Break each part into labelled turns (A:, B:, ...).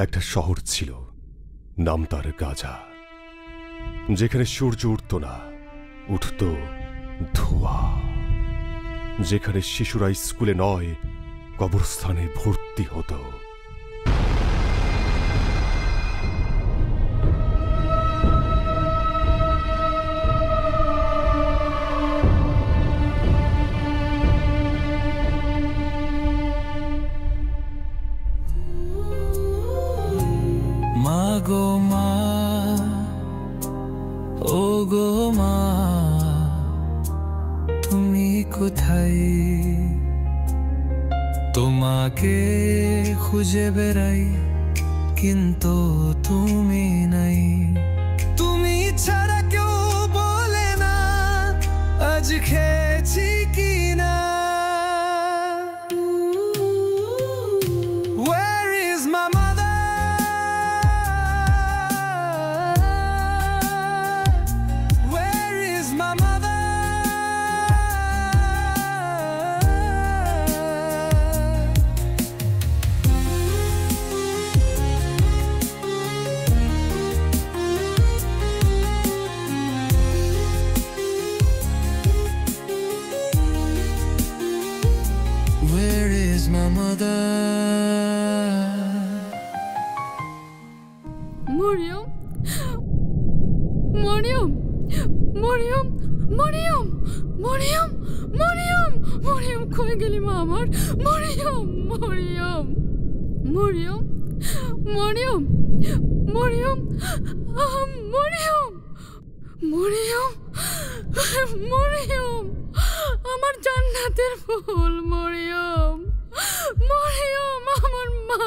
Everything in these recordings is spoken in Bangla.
A: একটা শহর ছিল, নাম তার গাজা, যেখানে সূর্য উঠত না, উঠত ধোঁয়া, যেখানে শিশুরা স্কুলে নয় কবরস্থানে ভর্তি হতো।
B: মা গো মা, ও গো মা, তুমি কোথায়? তোমাকে খুঁজে বেড়াই কিন্তু তুমি নাই। তুমি ছাড়া কেউ বলে না আজ খেয়েছি কি না। Where is my mother? Where is my mother? Where is my mother?
C: Mariam, Mariam, Mariam, Mariam, Mariam, Mariam, Mariam, কই গেলি মা আমার? মরিয়ম, মরিয়ম, মরিয়ম, মরিয়ম, মরিয়ম, মরিয়ম, মরিয়ম, মরিয়ম, আমার জান্নাতের ফুল মরিয়ম, মরিয়ম, আমার মা,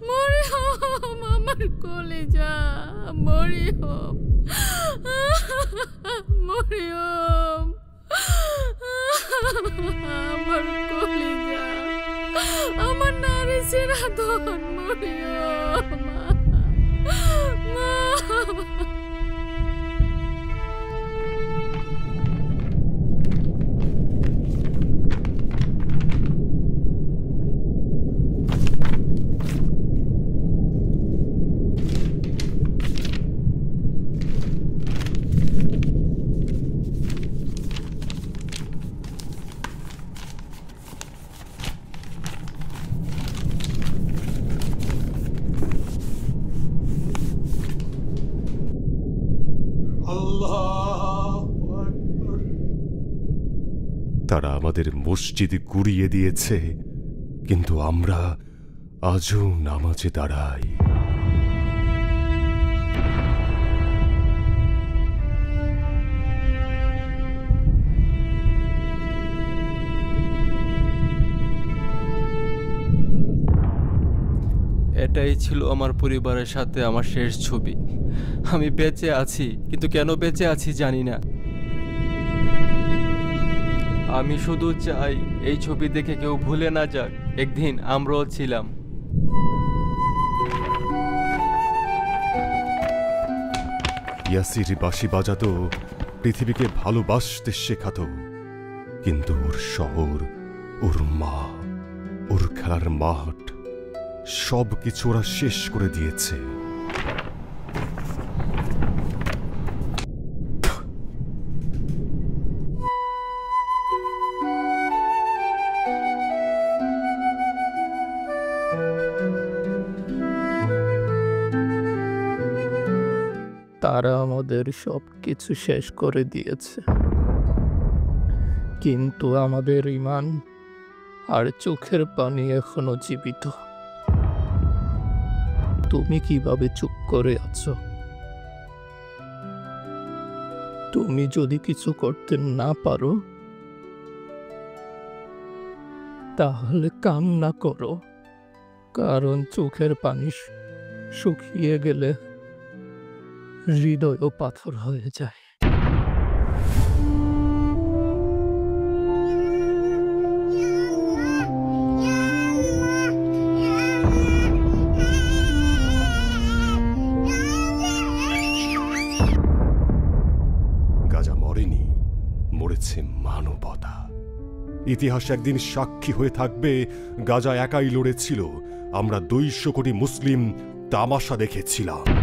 C: মরিয়ম, আমার কলিজা, মরিয়ম, মরিয়ম, আমার কলিজা, আমার নারী সিরাধন, মরিয়ম, মা।
A: তারা আমাদের মসজিদ গুড়িয়ে দিয়েছে, কিন্তু আমরা আজও নামাজে দাঁড়াই।
D: এটাই ছিল আমার পরিবারের সাথে আমার শেষ ছবি। আমি বেঁচে আছি, কিন্তু কেন বেঁচে আছি জানি না। আমি শুধু চাই এই ছবি দেখে কেউ ভুলে না যাক একদিন আমরাও ছিলাম।
A: ইয়াসির বাঁশি বাজাতো, পৃথিবীকে ভালোবাসতে শেখাতো, কিন্তু ওর শহর, ওর মা, ওর খেলার মাঠ সব কিছু ওরা শেষ করে দিয়েছে।
E: তারা আমাদের সব কিছু শেষ করে দিয়েছে, কিন্তু আমাদের ঈমান আর চোখের পানি এখনো জীবিত। তুমি কিভাবে চুপ করে আছো? তুমি যদি কিছু করতে না পারো তাহলে কান্না করো, কারণ চোখের পানি শুকিয়ে গেলে হৃদয়ও পাথর হয়ে যায়।
A: গাজা মরেনি, মরেছে মানবতা। ইতিহাস একদিন সাক্ষী হয়ে থাকবে গাজা একাই লড়েছিল, আমরা 200 কোটি মুসলিম তামাশা দেখেছিলাম।